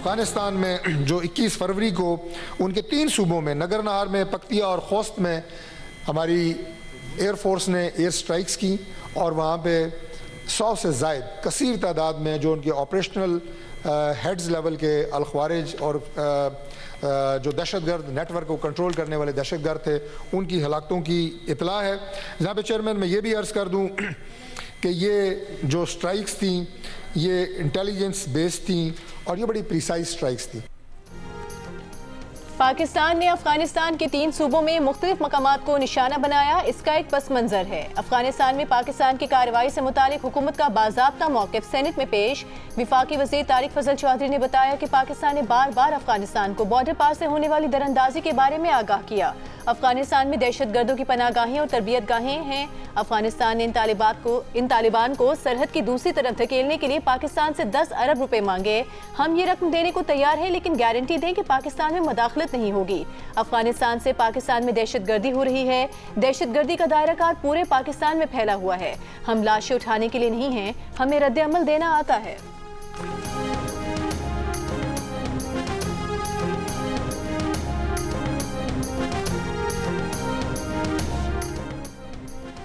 अफ़गानिस्तान में जो 21 फरवरी को उनके 3 सूबों में नगरनहार में, पक्तिया और खोस्त में हमारी एयरफोर्स ने एयर स्ट्राइक्स की और वहाँ पे 100 से ज़ायद कसीर तादाद में जो उनके ऑपरेशनल हेड्स लेवल के अल-ख्वारिज और जो दहशतगर्द नेटवर्क को कंट्रोल करने वाले दहशतगर्द थे उनकी हलाकतों की इतला है। जहाँ पे चेयरमैन मैं ये भी अर्ज़ कर दूँ कि ये जो स्ट्राइक्स थी ये इंटेलिजेंस बेस्ड थी और ये बड़ी प्रिसाइज स्ट्राइक्स थी। पाकिस्तान ने अफगानिस्तान के 3 सूबों में मुख्तलिफ मकामात को निशाना बनाया। इसका एक पस मंजर है। अफगानिस्तान में पाकिस्तान की कार्रवाई से मुतालिक हुकूमत का बाज़ाब्ता मौक़िफ़ सेनेट में पेश। विफाकी वज़ीर तारिक फजल चौधरी ने बताया कि पाकिस्तान ने बार बार अफगानिस्तान को बॉर्डर पार से होने वाली दरअंदाजी के बारे में आगाह किया। अफगानिस्तान में दहशतगर्दों की पनाहगाहें और तरबियत गाहें हैं। अफगानिस्तान ने इन तालिबान को सरहद की दूसरी तरफ धकेलने के लिए पाकिस्तान से 10 अरब रुपए मांगे। हम ये रकम देने को तैयार हैं, लेकिन गारंटी दें कि पाकिस्तान में मुदाखलत नहीं होगी। अफगानिस्तान से पाकिस्तान में दहशतगर्दी हो रही है। दहशतगर्दी का दायरा कार पूरे पाकिस्तान में फैला हुआ है। हम लाशें उठाने के लिए नहीं हैं, हमें रद्द अमल देना आता है।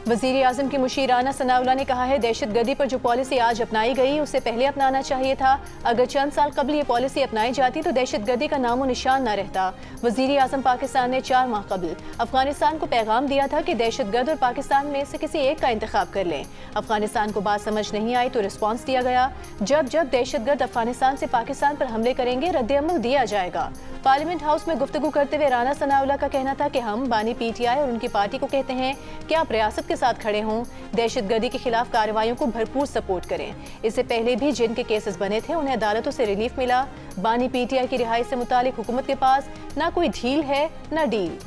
वज़ीर आज़म की मुशीर राना सनाउल्लाह ने कहा है, दहशतगर्दी पर जो पॉलिसी आज अपनाई गई उसे पहले अपनाना चाहिए था। अगर चंद साल कबल ये पॉलिसी अपनाई जाती तो दहशतगर्दी का नामो निशान न रहता। वज़ीर आज़म पाकिस्तान ने 4 माह कबल अफगानिस्तान को पैगाम दिया था कि दहशतगर्द और पाकिस्तान में से किसी एक का इंतखाब कर लें। अफगानिस्तान को बात समझ नहीं आई तो रिस्पॉन्स दिया गया। जब जब दहशतगर्द अफगानिस्तान से पाकिस्तान पर हमले करेंगे रद्द अमल दिया जाएगा। पार्लियामेंट हाउस में गुफ्तगू करते हुए राना सनाउल्लाह का कहना था कि हम बानी पीटीआई और उनकी पार्टी को कहते हैं कि आप रियासत के साथ खड़े हों, दहशतगर्दी के खिलाफ कार्रवाइयों को भरपूर सपोर्ट करें। इससे पहले भी जिनके केसेस बने थे उन्हें अदालतों से रिलीफ मिला। बानी पीटीआई की रिहाई से मुतालिक हुकूमत के पास ना कोई ढील है न डील।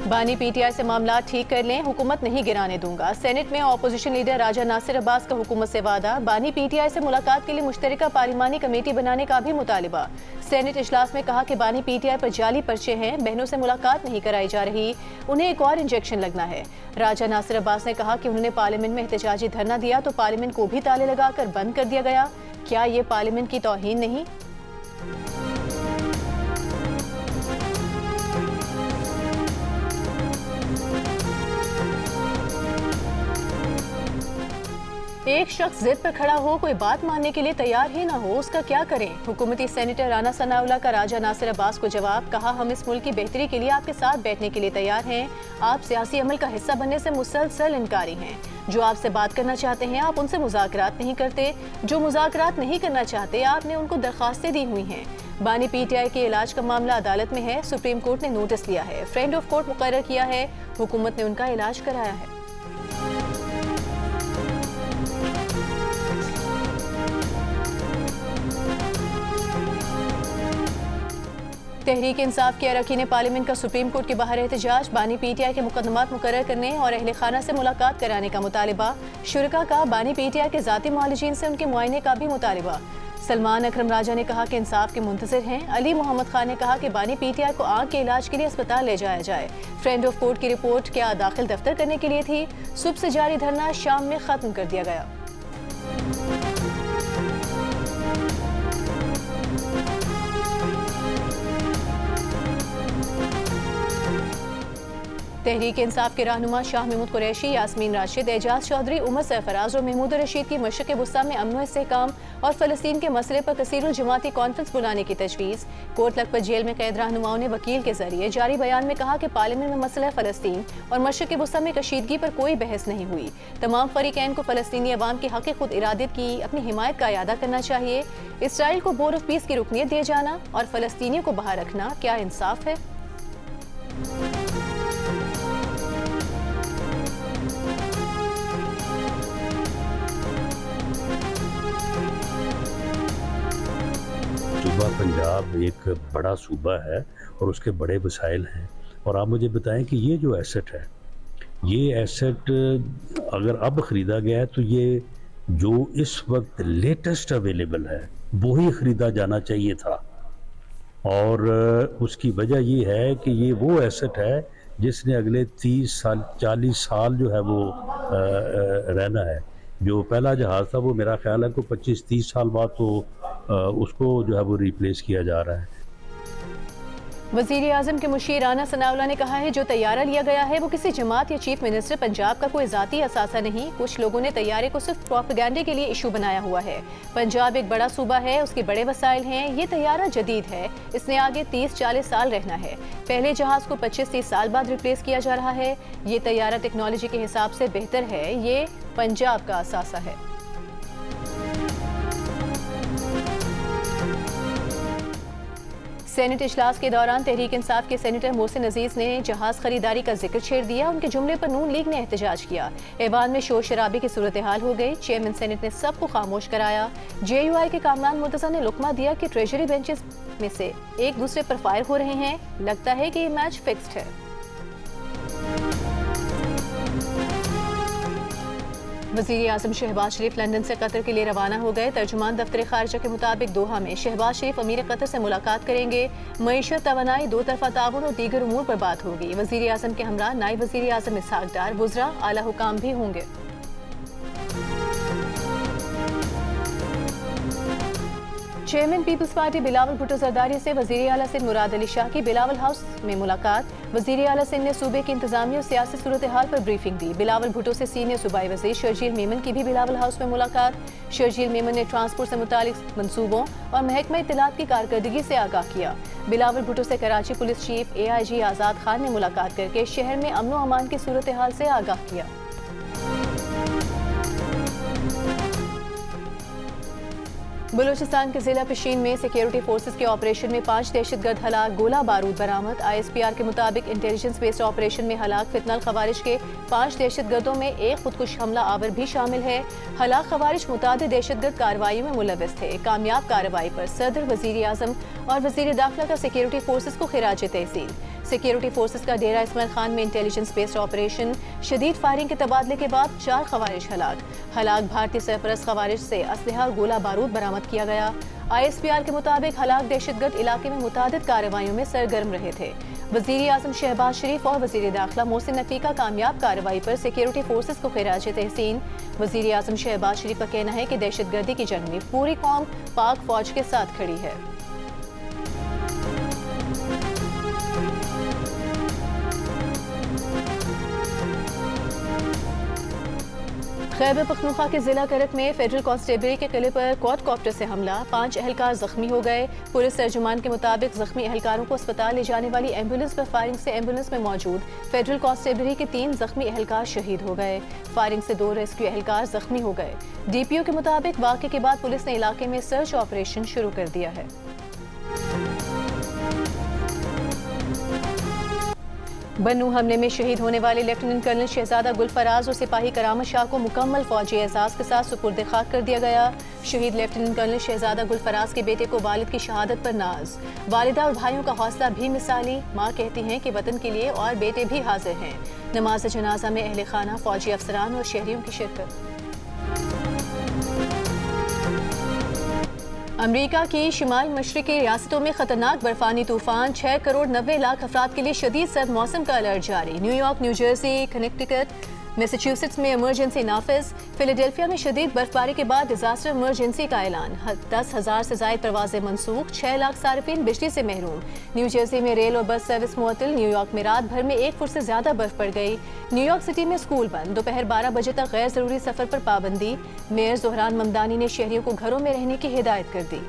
बानी पीटीआई से मामला ठीक कर लें, हुकूमत नहीं गिराने दूंगा। सेनेट में अपोजिशन लीडर राजा नासिर अब्बास का हुकूमत से वादा। बानी पीटीआई से मुलाकात के लिए मुश्तरका पार्लिमानी कमेटी बनाने का भी मुतालिबा। सेनेट इजलास में कहा कि बानी पीटीआई पर जाली पर्चे हैं, बहनों से मुलाकात नहीं कराई जा रही, उन्हें एक और इंजेक्शन लगना है। राजा नासिर अब्बास ने कहा कि उन्होंने पार्लियामेंट में एहतजाजी धरना दिया तो पार्लियामेंट को भी ताले लगाकर बंद कर दिया गया। क्या ये पार्लियामेंट की तौहीन नहीं? एक शख्स जिद पर खड़ा हो, कोई बात मानने के लिए तैयार ही ना हो, उसका क्या करें? हुकूमती सेनेटर राना सनाउल्लाह का राजा नासिर अब्बास को जवाब। कहा, हम इस मुल्क की बेहतरी के लिए आपके साथ बैठने के लिए तैयार हैं। आप सियासी अमल का हिस्सा बनने से मुसलसल इनकारी हैं। जो आपसे बात करना चाहते हैं आप उनसे मुज़ाकरात नहीं करते, जो मुज़ाकरात नहीं करना चाहते आपने उनको दरखास्तें दी हुई हैं। बानी पीटीआई के इलाज का मामला अदालत में है। सुप्रीम कोर्ट ने नोटिस लिया है, फ्रेंड ऑफ कोर्ट मुकर्रर किया है। हुकूमत ने उनका इलाज कराया है। तहरीक इंसाफ के अरकान पार्लियामेंट का सुप्रीम कोर्ट के बाहर एहतजाज। बानी पीटीआई के मुकदमात मुकर्रर करने और अहले खाना से मुलाकात कराने का मुतालिबा। शुरका का बानी पीटीआई के जाती मुआलिजीन से उनके मुआयने का भी मुतालिबा। सलमान अकरम राजा ने कहा कि इंसाफ के मुंतज़िर हैं। अली मोहम्मद खान ने कहा कि बानी पीटीआई को आंख के इलाज के लिए अस्पताल ले जाया जाए। फ्रेंड ऑफ कोर्ट की रिपोर्ट क्या दाखिल दफ्तर करने के लिए थी? सुबह से जारी धरना शाम में खत्म कर दिया गया। तहरीक इंसाफ के रहनुमा शाह महमूद कुरैशी, यास्मीन राशिद, एजाज चौधरी, उमर सरफराज और महमूद रशीद की मशरक़ वुस्ता में अमन इस्तेहकाम और फ़लस्तीन के मसले पर कसीरुल जमाती कॉन्फ्रेंस बुलाने की तजवीज़। कोट लखपत जेल में कैद रहनुमाओं ने वकील के जरिए जारी बयान में कहा कि पार्लियामेंट में मसला फ़लस्तीन और मशरक़ वुस्ता में कशीदगी पर कोई बहस नहीं हुई। तमाम फ़रीक़ैन को फ़लस्तीनी अवाम के हक़ खुद इरादत की अपनी हिमायत का अयादा करना चाहिए। इसराइल को बोर्ड ऑफ पीस की रुकनियत दिए जाना और फ़लस्तीनियों को बाहर रखना क्या इंसाफ है? सूबा पंजाब एक बड़ा सूबा है और उसके बड़े वसाइल हैं। और आप मुझे बताएं कि ये जो एसेट है, ये एसेट अगर अब ख़रीदा गया है तो ये जो इस वक्त लेटेस्ट अवेलेबल है वो ही ख़रीदा जाना चाहिए था। और उसकी वजह ये है कि ये वो एसेट है जिसने अगले 30 साल 40 साल जो है वो रहना है। जो पहला जहाज़ था वो मेरा ख्याल है कि 25-30 साल बाद तो उसको जो है वो रिप्लेस किया जा रहा है। वज़ीर आज़म के मुशीर राना सनाउल्लाह ने कहा है जो तैयारा लिया गया है वो किसी जमात या चीफ मिनिस्टर पंजाब का कोई ज़ाती असासा नहीं। कुछ लोगों ने तैयारे को सिर्फ प्रोपेगेंडे के लिए इशू बनाया हुआ है। पंजाब एक बड़ा सूबा है, उसके बड़े वसाइल हैं। ये तैयारा जदीद है, इसने आगे 30-40 साल रहना है। पहले जहाज़ को 25-30 साल बाद रिप्लेस किया जा रहा है। ये तैयारा टेक्नोलॉजी के हिसाब से बेहतर है। ये पंजाब का असासा है। सेनेट इजलास के दौरान तहरीक इंसाफ के सेनेटर मोहसिन अजीज ने जहाज खरीदारी का जिक्र छेड़ दिया। उनके जुमले पर नून लीग ने एहतजाज किया। ऐवान में शोर शराबे की सूरत हाल हो गई। चेयरमैन सेनेट ने सबको खामोश कराया। JUI के कामरान मुर्तजा ने लुकमा दिया कि ट्रेजरी बेंचेस में से एक दूसरे पर फायर हो रहे हैं। लगता है कि ये मैच फिक्स्ड है। वज़ीर आज़म शहबाज शरीफ लंदन से कतर के लिए रवाना हो गए। तर्जुमान दफ्तर खारजा के मुताबिक दोहा में शहबाज शरीफ अमीर कतर से मुलाकात करेंगे। मईशत, तवानाई, दो तरफा ताउन और दीगर उमूर पर बात होगी। वज़ीर आज़म के हमरा नायब वज़ीर आज़म इसहाक डार, वुज़रा, आला हुकाम भी होंगे। चेयरमैन पीपल्स पार्टी बिलावल भुट्टो जरदारी से वज़ीर आला सिंध मुराद अली शाह की बिलावल हाउस में मुलाकात। वज़ीर आला सिंध ने सूबे की इंतजामी और सियासी सूरत हाल पर ब्रीफिंग दी। बिलावल भुट्टो से सीनियर सूबाई वज़ीर शर्जील मेमन की भी बिलावल हाउस में मुलाकात। शर्जील मेमन ने ट्रांसपोर्ट से मुतालिक मंसूबों और महकमा इत्तलात की कारकर्दगी से आगाह किया। बिलावल भुट्टो से कराची पुलिस चीफ AIG आज़ाद खान ने मुलाकात करके शहर में अमन व अमान की सूरत हाल से आगाह किया। बलूचिस्तान के जिला पिशीन में सिक्योरिटी फोर्सेस के ऑपरेशन में 5 दहशतगर्द हलाक, गोला बारूद बरामद। ISPR के मुताबिक इंटेलिजेंस बेस्ड ऑपरेशन में हलाक फितनल खवारिज के 5 दहशतगर्दों में एक खुदकुश हमला आवर भी शामिल है। हलाक खवारिज मुतादिद दहशतगर्द कार्रवाइयों में मुलव्वस थे। कामयाब कार्रवाई पर सदर, वज़ीर आज़म और वज़ीर दाखिला का सिक्योरिटी फोर्सेस को खिराज तहसील। सिक्योरिटी फोर्सेस का डेरा इस्माइल खान में इंटेलिजेंस बेस्ड ऑपरेशन, शदीद फायरिंग के तबादले के बाद 4 खवारिज हलाक भारतीय सरपरस्त खवारिज से असलहा और गोला बारूद बरामद किया गया। ISPR के मुताबिक हलाक दहशतगर्द इलाके में मुतादिद कार्रवाइयों में सरगर्म रहे थे। वज़ीर आज़म शहबाज शरीफ और वज़ीर दाखिला मोहसिन नकवी का कामयाब कार्रवाई पर सिक्योरिटी फोर्सेस को खिराज तहसीन। वज़ीर आज़म शहबाज शरीफ का कहना है कि दहशतगर्दी की जंग में पूरी कौम पाक फौज के साथ खड़ी है। खैबर पख्तूनख्वा के जिला करक में फेडरल कांस्टेबल के किले पर क्वाडकॉप्टर से हमला, 5 एहलकार जख्मी हो गए। पुलिस तर्जुमान के मुताबिक जख्मी एहलकारों को अस्पताल ले जाने वाली एम्बुलेंस पर फायरिंग से एम्बुलेंस में मौजूद फेडरल कांस्टेबल के 3 जख्मी एहलकार शहीद हो गए। फायरिंग से 2 रेस्क्यू एहलकार जख्मी हो गए। DPO के मुताबिक वाक़े के बाद पुलिस ने इलाके में सर्च ऑपरेशन शुरू कर दिया है। बन्नू हमले में शहीद होने वाले लेफ्टिनेंट कर्नल शहजादा गुलफराज और सिपाही करामत शाह को मुकम्मल फौजी एजाज के साथ सुपुर्द खाक कर दिया गया। शहीद लेफ्टिनेंट कर्नल शहजादा गुलफराज के बेटे को वालिद की शहादत पर नाज, वालिदा और भाइयों का हौसला भी मिसाली। माँ कहती हैं कि वतन के लिए और बेटे भी हाजिर हैं। नमाज जनाजा में अहले खाना, फौजी अफसरान और शहरियों की शिरकत। अमरीका की शिमाल मशरकी रियासतों में खतरनाक बर्फानी तूफान, 6 करोड़ 90 लाख अफराद के लिए शदीद सर्द मौसम का अलर्ट जारी। New York, new Jersey, Connecticut, Massachusetts में इमरजेंसी नाफिज। फिलाडेल्फिया में शदीद बर्फबारी के बाद डिजास्टर इमरजेंसी का ऐलान। 10,000 से ज्यादा परवाजें मनसूख, 6 लाख सार्फिन बिजली से महरूम। न्यू जर्सी में रेल और बस सर्विस मुअत्तल। न्यूयॉर्क में रात भर में 1 फुट से ज्यादा बर्फ पड़ गई। न्यूयॉर्क सिटी में स्कूल बंद, दोपहर 12 बजे तक गैर जरूरी सफर पर पाबंदी। मेयर ज़ोहरान ममदानी ने शहरियों को घरों में रहने की हिदायत कर दी।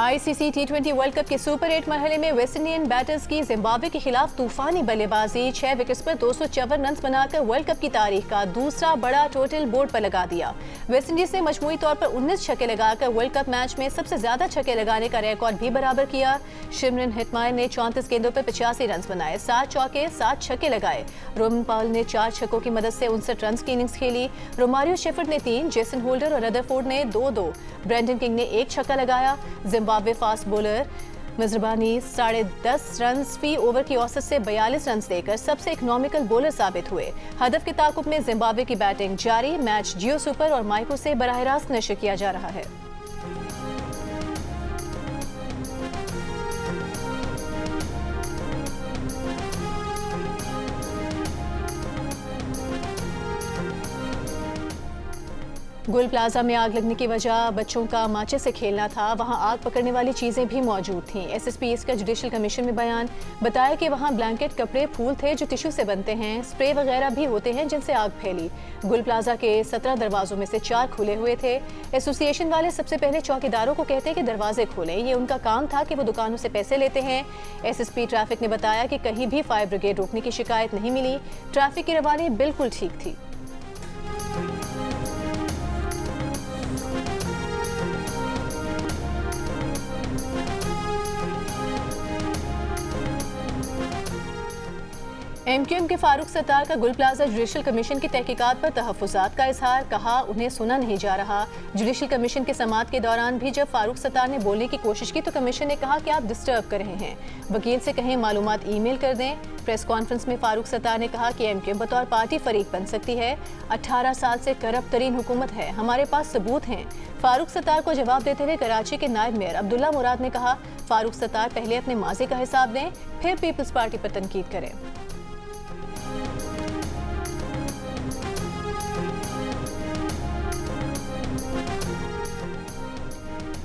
ICC T20 वर्ल्ड कप के सुपर 8 मरहले में वेस्ट इंडियन बैटर्स की जिम्बाब्वे के खिलाफ तूफानी बल्लेबाजी, 6 विकेट्स पर 254 रन बनाकर वर्ल्ड कप की तारीख का दूसरा बड़ा टोटल बोर्ड पर लगा दिया। वेस्ट इंडीज ने मजमूई तौर पर 19 छक्के लगाकर वर्ल्ड कप मैच में सबसे ज्यादा छक्के लगाने का रिकॉर्ड भी बराबर किया। शिमरन हेटमायर ने 34 गेंदों पर 85 रन बनाए, 7 चौके 7 छक्के लगाए। रोमन पाउल ने 4 छक्कों की मदद से 59 रन की इनिंग्स खेली। रोमारियो शेफर्ड ने 3, जेसन होल्डर और रदरफोर्ड ने 2-2। ब्रेंडन किंग ने 1 छक्का लगाया। जिम्बाब्वे फास्ट बॉलर मजरबानी 10.5 रन फी ओवर की औसत से 42 रन देकर सबसे इकोनॉमिकल बॉलर साबित हुए। हदफ के ताकुब में जिम्बाब्वे की बैटिंग जारी। मैच जियो सुपर और माइक्रो से बराह रास्त नशर किया जा रहा है। गुल प्लाजा में आग लगने की वजह बच्चों का माचिस से खेलना था। वहां आग पकड़ने वाली चीजें भी मौजूद थीं। एसएसपी इसका जुडिशल कमीशन में बयान बताया कि वहां ब्लैंकेट, कपड़े, फूल थे जो टिश्यू से बनते हैं। स्प्रे वगैरह भी होते हैं जिनसे आग फैली। गुल प्लाजा के 17 दरवाजों में से 4 खुले हुए थे। एसोसिएशन वाले सबसे पहले चौकीदारों को कहते हैं कि दरवाजे खोलें। ये उनका काम था कि वो दुकानों से पैसे लेते हैं। एसएसपी ट्रैफिक ने बताया कि कहीं भी फायर ब्रिगेड रोकने की शिकायत नहीं मिली। ट्रैफिक की रवानी बिल्कुल ठीक थी। एमक्यूएम के फारूक सत्तार का गुल प्लाजा जुडिशल कमीशन की तहकीकात पर तहफ्फुज़ात का इजहार। कहा उन्हें सुना नहीं जा रहा। जुडिशल कमीशन के समाअत के दौरान भी जब फारूक सत्तार ने बोलने की कोशिश की तो कमीशन ने कहा कि आप डिस्टर्ब कर रहे हैं, वकील से कहें मालूमात ईमेल कर दें। प्रेस कॉन्फ्रेंस में फारूक सत्तार ने कहा कि एमक्यूएम बतौर पार्टी फरीक बन सकती है। 18 साल से करप्ट तरीन हुकूमत है, हमारे पास सबूत हैं। फारूक सत्तार को जवाब देते हुए कराची के नायब मेयर अब्दुल्ला मुराद ने कहा फारूक सत्तार पहले अपने माजी का हिसाब दें, फिर पीपल्स पार्टी पर तनकीद करें।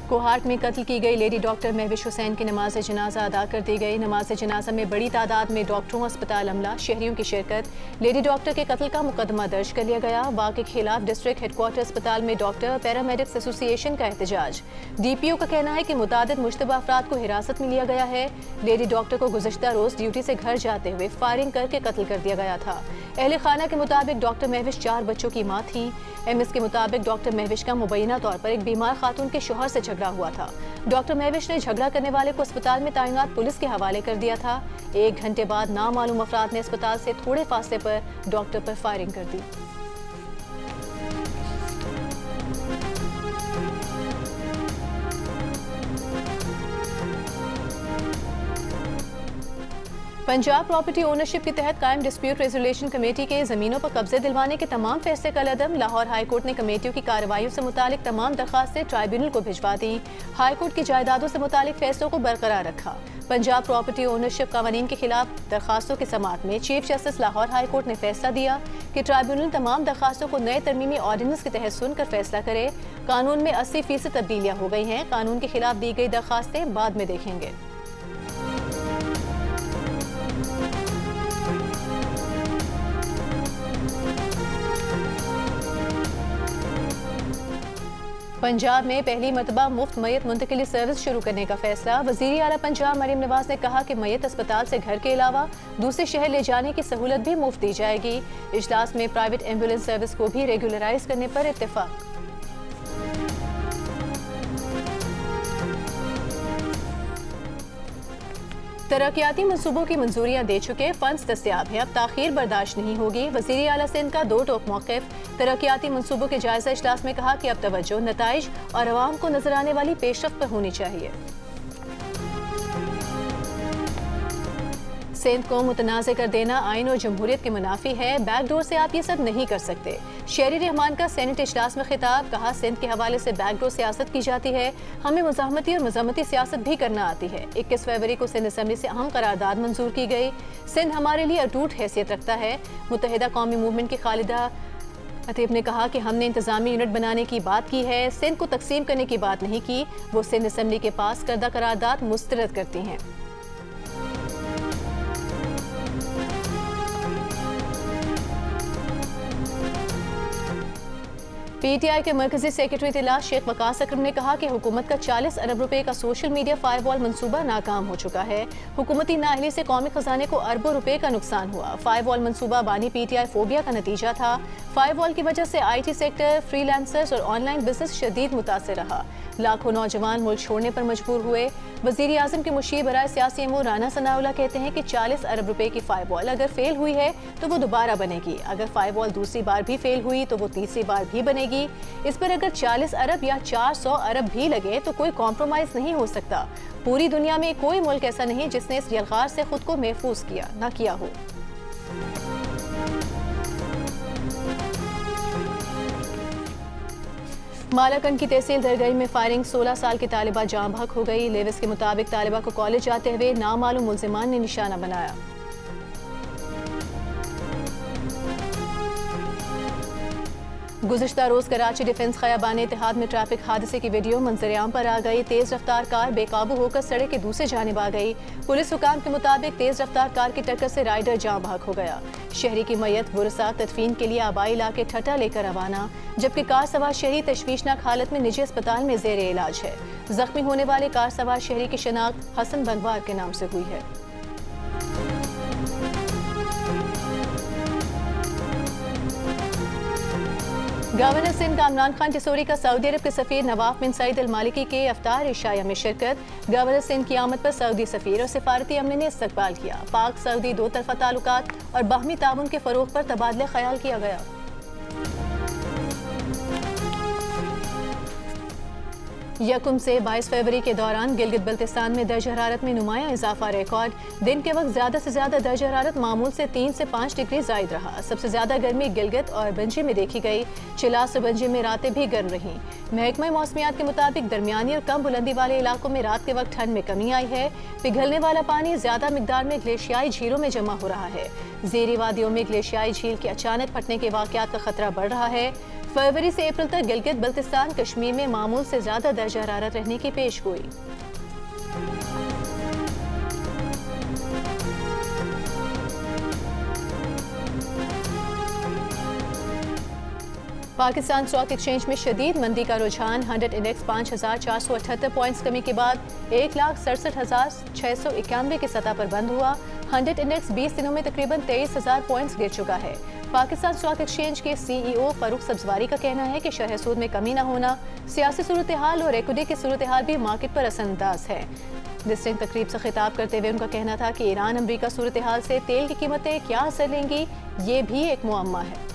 कोहाट में कत्ल की गई लेडी डॉक्टर महविश हुसैन की नमाज जनाजा अदा कर दी गई। नमाज जनाजा में बड़ी तादाद में डॉक्टरों, अस्पताल अमला, शहरियों की शिरकत। लेडी डॉक्टर के कत्ल का मुकदमा दर्ज कर लिया गया। वाक़े के खिलाफ डिस्ट्रिक्ट हेडक्वार्टर अस्पताल में डॉक्टर पैरामेडिक्स एसोसिएशन का एहतजाज। डीपीओ का कहना है कि मुतादिद मुश्तबा अफराद को हिरासत में लिया गया है। लेडी डॉक्टर को गुज़िश्ता रोज ड्यूटी से घर जाते हुए फायरिंग करके कत्ल कर दिया गया था। अहले खाना के मुताबिक डॉक्टर महविश 4 बच्चों की माँ थी। एमएस के मुताबिक डॉक्टर महविश का मुबैना तौर पर एक बीमार खातून के शोहर से झगड़ा हुआ था। डॉक्टर महविश ने झगड़ा करने वाले को अस्पताल में तैनात पुलिस के हवाले कर दिया था। 1 घंटे बाद नामालूम अफराद ने अस्पताल से थोड़े फासले पर डॉक्टर पर फायरिंग कर दी। पंजाब प्रॉपर्टी ओनरशिप के तहत कायम डिस्प्यूट रेजोल्यूशन कमेटी के जमीनों पर कब्जे दिलवाने के तमाम फैसले कलअदम। लाहौर हाई कोर्ट ने कमेटियों की कार्रवाइयों से मुतालिक तमाम दरखास्तें ट्राइब्यूनल को भिजवा दी। हाई कोर्ट की जायदादों से मुतालिक फैसलों को बरकरार रखा। पंजाब प्रॉपर्टी ओनरशिप कानून के खिलाफ दरखास्तों के समाअत में chief justice Lahore high court ने फैसला दिया कि ट्राइब्यूनल तमाम दरखास्तों को नए तरमीमी ऑर्डिनेंस के तहत सुनकर फैसला करे। कानून में 80% तब्दीलियां हो गई हैं। कानून के खिलाफ दी गई दरखास्तें बाद में देखेंगे। पंजाब में पहली मरतबा मुफ्त मयत मुंतकिली सर्विस शुरू करने का फैसला। वज़ीर आला पंजाब मरीम नवाज ने कहा कि मयत अस्पताल से घर के अलावा दूसरे शहर ले जाने की सहूलत भी मुफ्त दी जाएगी। इजलास में प्राइवेट एम्बुलेंस सर्विस को भी रेगुलराइज करने पर इत्तेफाक। तरक्याती मंसूबों की मंजूरियां दे चुके, फंड्स दस्तयाब है, अब ताखीर बर्दाश्त नहीं होगी। वज़ीर आला सिंध का 2 टोक मौक़िफ़। तरक्याती मंसूबों के जायजा इजलास में कहा कि अब तवज्जो नताइज और अवाम को नजर आने वाली पेशरफ्त पर होनी चाहिए। सिंध को मुतनाज़ कर देना आइन और जमहूरियत के मुनाफी है। बैकडोर से आप ये सब नहीं कर सकते। शेरी रहमान का सेनेट इजलास में खिताब। कहा सिंध के हवाले से बैकडोर सियासत की जाती है, हमें मुज़ाहमती और मज़म्मती सियासत भी करना आती है। 21 फरवरी को सिंध असम्बली से अहम करारदाद मंजूर की गई। सिंध हमारे लिए अटूट हैसियत रखता है। मुत्तहिदा कौमी मूवमेंट की खालिदा अतीब ने कहा कि हमने इंतजामी यूनिट बनाने की बात की है, सिंध को तकसीम करने की बात नहीं की। वो सिंध असम्बली के पास करदा करारदाद मुस्तरद करती हैं। पीटीआई के मरकजी सेक्रेटरी इत्तलात शेख वकास अकरम ने कहा कि हुकूमत का 40 अरब रुपए का सोशल मीडिया फायरवॉल मंसूबा नाकाम हो चुका है। हुकूमती नाअहली से कौमी खजाने को अरबों रुपए का नुकसान हुआ। फायरवॉल मंसूबा बानी पीटीआई फोबिया का नतीजा था। फायरवॉल की वजह से IT सेक्टर, फ्रीलांसर्स और ऑनलाइन बिजनेस शदीद मुतासर रहा। लाखों नौजवान मुल्क छोड़ने पर मजबूर हुए। वज़ीर आज़म के मुशीर बराए सियासी अमूर राना सनाउल्लाह कहते हैं कि 40 अरब रुपए की फायरवॉल अगर फेल हुई है तो वो दोबारा बनेगी। अगर फायरवॉल दूसरी बार भी फेल हुई तो वो तीसरी बार भी बनेगी। इस पर अगर 40 अरब या 400 अरब भी लगे तो कोई कॉम्प्रोमाइज नहीं हो सकता। पूरी दुनिया में कोई मुल्क ऐसा नहीं जिसने इस यलगार से खुद को महफूज किया हो। मालाकंड की तहसील दरगई में फायरिंग, 16 साल की तालिबा जाँ बहक हो गई। लेविस के मुताबिक तालिबा को कॉलेज जाते हुए नामालूम मुल्जिमान ने निशाना बनाया। गुज़िश्ता रोज कराची डिफेंस खयाबान इत्तेहाद में ट्रैफिक हादसे की वीडियो मंजर-ए-आम पर आ गई। तेज रफ्तार कार बेकाबू होकर सड़क के दूसरी जानिब आ गई। पुलिस हुकाम के मुताबिक तेज रफ्तार कार की टक्कर से राइडर जाँ बहक हो गया। शहरी की मैयत बुरसा तदफीन के लिए आबाई इलाके ठट्टा लेकर रवाना, जबकि कार सवार शहरी तशवीशनाक हालत में निजी अस्पताल में जेर इलाज है। जख्मी होने वाले कार सवार शहरी की शिनाख्त हसन बंगवार के नाम से हुई है। गवर्नर सिंध कामरान खान टिसोरी का सऊदी अरब के सफीर नवाफ बिन सईद अल मालिकी के अफ्तार इशाया में शिरकत। गवर्नर सिंध की आमद पर सऊदी सफीर और सिफारती अमले ने इस्तकबाल किया। पाक सऊदी दो तरफा ताल्लुकात और बाहमी ताउन के फरोग पर तबादला ख्याल किया गया। यकम से 22 फरवरी के दौरान गिलगित बल्तिस्तान में दर्ज हरारत में नुमाया इजाफा रिकॉर्ड। दिन के वक्त ज्यादा से ज्यादा दर्ज हरारत मामूल से 3 से 5 डिग्री जायद रहा। सबसे ज्यादा गर्मी गिलगित और बंजी में देखी गई। चिलास और बंजी में रातें भी गर्म रहीं। महकमा मौसमियात के मुताबिक दरमियानी और कम बुलंदी वाले इलाकों में रात के वक्त ठंड में कमी आई है। पिघलने वाला पानी ज्यादा मिकदार में ग्लेशियाई झीलों में जमा हो रहा है। ज़ेरी वादियों में ग्लेशियाई झील के अचानक फटने के वाकयात का खतरा बढ़ रहा है। फरवरी से अप्रैल तक गिलगित बल्तिस्तान कश्मीर में मामूल से ज्यादा दर्जा हरारत रहने की पेशगोई। पाकिस्तान स्टॉक एक्सचेंज में शदीद मंदी का रुझान। 100 इंडेक्स 5,478 पॉइंट्स कमी के बाद 1,67,691 की सतह पर बंद हुआ। 100 इंडेक्स 20 दिनों में तकरीबन 23,000 पॉइंट्स गिर चुका है। पाकिस्तान स्टॉक एक्सचेंज के CEO फारूक सब्जवारी का कहना है कि शरह सूद में कमी न होना, सियासी सूरत हाल और इक्विटी की सूरत हाल भी मार्केट पर असरअंदाज है। लिस्टिंग तकरीब से खिताब करते हुए उनका कहना था कि ईरान अमरीका सूरत हाल से तेल की कीमतें क्या असर लेंगी, ये भी एक मुअम्मा है।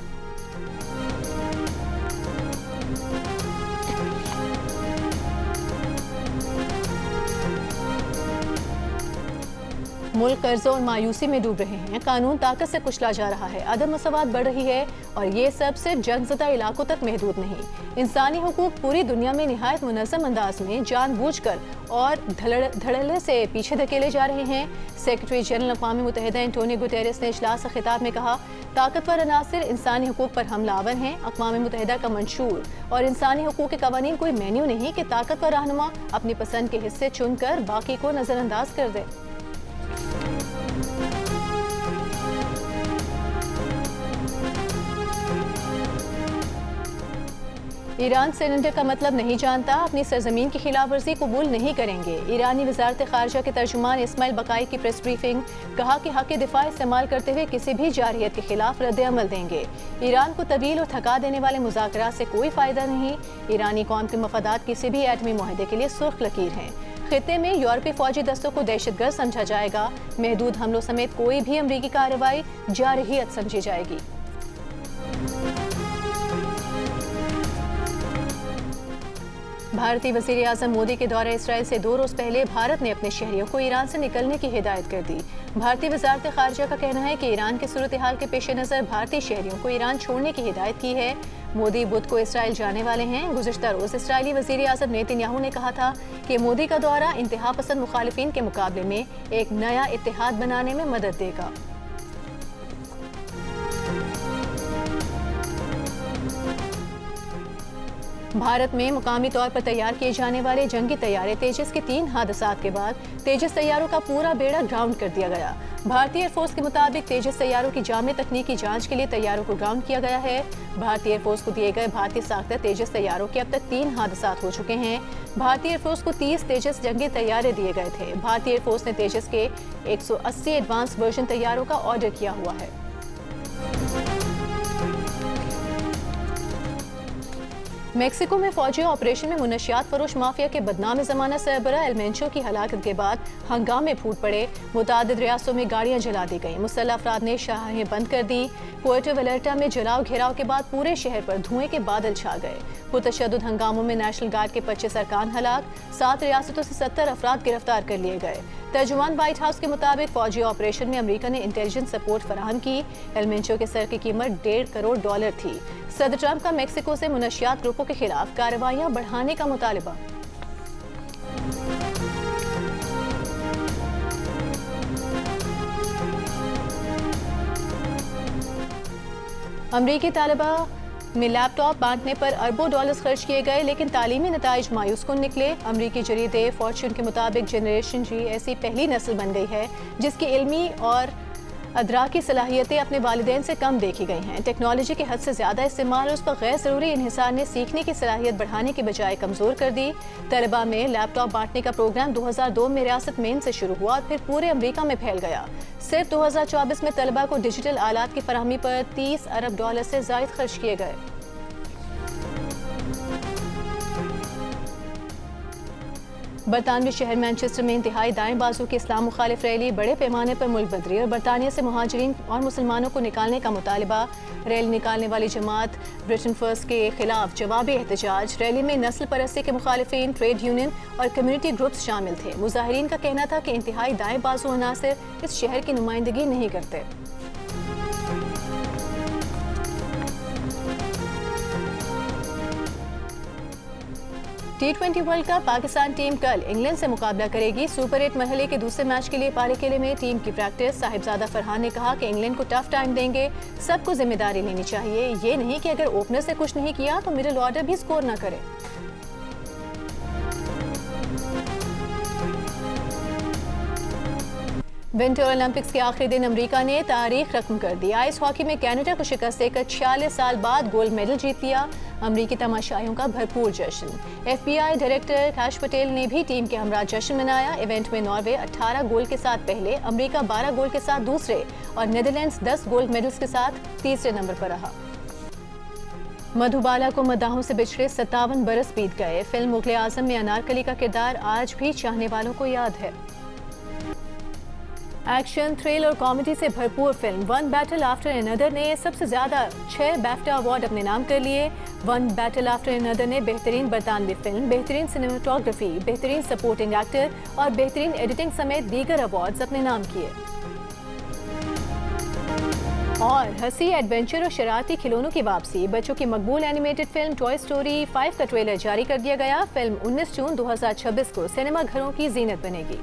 मुल्क कर्जों और मायूसी में डूब रहे हैं। कानून ताकत से कुचला जा रहा है। अदम मसवात बढ़ रही है और ये सब सिर्फ जंगज़दा इलाकों तक महदूद नहीं। इंसानी हुकूक पूरी दुनिया में निहायत मुनज़्ज़म अंदाज में जानबूझकर और धड़ल्ले से पीछे धकेले जा रहे हैं। सेक्रेटरी जनरल अक़वाम मुत्तहिदा एंटोनियो गुटेरेस ने इजलास से खिताब में कहा, ताकतवर अनासिर इंसानी हुकूक पर हमलावर हैं। अक़वाम मुत्तहिदा का मंशूर और इंसानी हुकूक के कवानीन कोई मेन्यू नहीं कि ताकतवर रहनुमा अपनी पसंद के हिस्से चुनकर बाकी को नज़रअंदाज कर दे। ईरान सरेंडर का मतलब नहीं जानता, अपनी सरजमीन की खिलाफ वर्जी कबूल नहीं करेंगे। ईरानी वजारत खारजा के तर्जुमान इस्माइल बकाई की प्रेस ब्रीफिंग, कहा कि हक दिफा इस्तेमाल करते हुए किसी भी जारहियत के खिलाफ रद्द अमल देंगे। ईरान को तवील और थका देने वाले मुज़ाकरात से कोई फ़ायदा नहीं। ईरानी कौम के मफादात किसी भी एटमी मुआहदे के लिए सुर्ख लकीर हैं। खित्ते में यूरोपीय फौजी दस्तों को दहशतगर्द समझा जाएगा। महदूद हमलों समेत कोई भी अमरीकी कार्रवाई जारहियत समझी जाएगी। भारतीय वज़ीर आज़म मोदी के दौरे इसराइल से 2 रोज़ पहले भारत ने अपने शहरियों को ईरान से निकलने की हिदायत कर दी। भारतीय वज़ारत खारजा का कहना है कि ईरान की सूरत हाल के पेश नज़र भारतीय शहरियों को ईरान छोड़ने की हिदायत की है। मोदी बुध को इसराइल जाने वाले हैं। गुज़िश्ता रोज़ इसराइली वज़ीर आज़म नेतन्याहू ने कहा था कि मोदी का दौरा इंतहा पसंद मुखालिफिन के मुकाबले में एक नया इत्तेहाद बनाने में मदद देगा। भारत में मुकामी तौर पर तैयार किए जाने वाले जंगी तैयारे तेजस के 3 हादसात के बाद तेजस तैयारों का पूरा बेड़ा ग्राउंड कर दिया गया। भारतीय एयरफोर्स के मुताबिक तेजस तैयारों की जामे तकनीकी जांच के लिए तैयारों को ग्राउंड किया गया है। भारतीय एयरफोर्स को दिए गए भारतीय साख्ता तेजस तैयारों के अब तक 3 हादसात हो चुके हैं। भारतीय एयरफोर्स को 30 तेजस जंगी तैयारे दिए गए थे। भारतीय एयरफोर्स ने तेजस के 180 एडवांस वर्जन तैयारों का ऑर्डर किया हुआ है। मेक्सिको में फौजी ऑपरेशन में मुनशियात फरोश माफिया के बदनाम जमाना सरबरा एल मेंचो की हलाकत के बाद हंगामे फूट पड़े। मुतादिद रियासतों में गाड़ियां जला दी गईं। मुसल्लह अफराद ने शाहें बंद कर दी। पुएर्टो वेलेटा में जलाओ घेराव के बाद पूरे शहर पर धुएं के बादल छा गए। पुरतशद्दुद हंगामों में नेशनल गार्ड के 25 अरकान हलाक, 7 रियासतों से 70 अफराद गिरफ्तार कर लिए गए। तर्जुमान व्हाइट हाउस के मुताबिक फौजी ऑपरेशन में अमेरिका ने इंटेलिजेंस सपोर्ट फराहम की। एल मेंचो के सर की कीमत $1.5 करोड़ थी। सदर ट्रंप का मेक्सिको से मुनशियात ग्रुपों के खिलाफ कार्रवाइयां बढ़ाने का मुतालबा। अमरीकी तालिबा में लैपटॉप बांटने पर अरबों डॉलर्स खर्च किए गए, लेकिन तालीमी नताइज मायूस कुन निकले। अमरीकी जरीदे फॉर्च्यून के मुताबिक जनरेशन जी ऐसी पहली नस्ल बन गई है जिसकी इल्मी और अदराकी सलाहियतें अपने वालिदैन से कम देखी गई हैं। टेक्नोलॉजी के हद से ज़्यादा इस्तेमाल और उस पर गैर ज़रूरी इन्हिसार ने सीखने की सलाहियत बढ़ाने के बजाय कमज़ोर कर दी। तलबा में लैपटॉप बांटने का प्रोग्राम 2002 में रियासत मेन से शुरू हुआ और फिर पूरे अमरीका में फैल गया। सिर्फ 2024 में तलबा को डिजिटल आलात की फराहमी पर $30 अरब से ज़ायद खर्च किए गए। बरतानवी शहर मैनचेस्टर में इंतहाई दाएं बाजू की इस्लाम मुखालिफ रैली, बड़े पैमाने पर मुल्क बदरी और बरतानिया से मुहाजिरीन और मुसलमानों को निकालने का मुतालबा। रैली निकालने वाली जमात ब्रिटेन फर्स्ट के खिलाफ जवाबी एहतजाज। रैली में नस्ल परस्ती के मुखालिफिन, ट्रेड यूनियन और कम्युनिटी ग्रुप्स शामिल थे। मुजाहिरीन का कहना था कि इंतहाई दाएं बाजू अनासर इस शहर की नुमाइंदगी नहीं करते। T20 world cup Pakistan team कल इंग्लैंड से मुकाबला करेगी। सुपर 8 मरहले के दूसरे मैच के लिए पारीखेले में टीम की प्रैक्टिस। साहिबजादा फरहान ने कहा कि इंग्लैंड को टफ टाइम देंगे, सबको जिम्मेदारी लेनी चाहिए। ये नहीं कि अगर ओपनर से कुछ नहीं किया तो मिडिल ऑर्डर भी स्कोर न करे। विंटर ओलंपिक्स के आखिरी दिन अमेरिका ने तारीख रकम कर दी। आइस हॉकी में कनाडा को शिकस्त देकर 46 साल बाद गोल्ड मेडल जीत लिया। अमरीकी तमाशाइयों का भरपूर जश्न। FBI डायरेक्टर कैश पटेल ने भी टीम के हमरा जश्न मनाया। इवेंट में नॉर्वे 18 गोल्ड के साथ पहले, अमरीका 12 गोल्ड के साथ दूसरे और नीदरलैंड्स 10 गोल्ड मेडल्स के साथ तीसरे नंबर पर रहा। मधुबाला को मदाहों से बिछड़े 57 बरस बीत गए। फिल्म मुगले आजम में अनारकली का किरदार आज भी चाहने वालों को याद है। एक्शन, थ्रिल और कॉमेडी से भरपूर film one battle after another ने सबसे ज्यादा 6 बैफ्टा अवार्ड अपने नाम कर लिए। वन बैटल आफ्टर अनदर ने बेहतरीन बरतानवी फिल्म, बेहतरीन सिनेमाटोग्राफी, बेहतरीन सपोर्टिंग एक्टर और बेहतरीन एडिटिंग समेत दीगर अवार्ड्स अपने नाम किए। और हंसी, एडवेंचर और शरारती खिलौनों की वापसी। बच्चों की मकबूल एनिमेटेड फिल्म टॉय स्टोरी 5 का ट्रेलर जारी कर दिया गया। फिल्म 19 जून 2026 को सिनेमा घरों की जीनत बनेगी।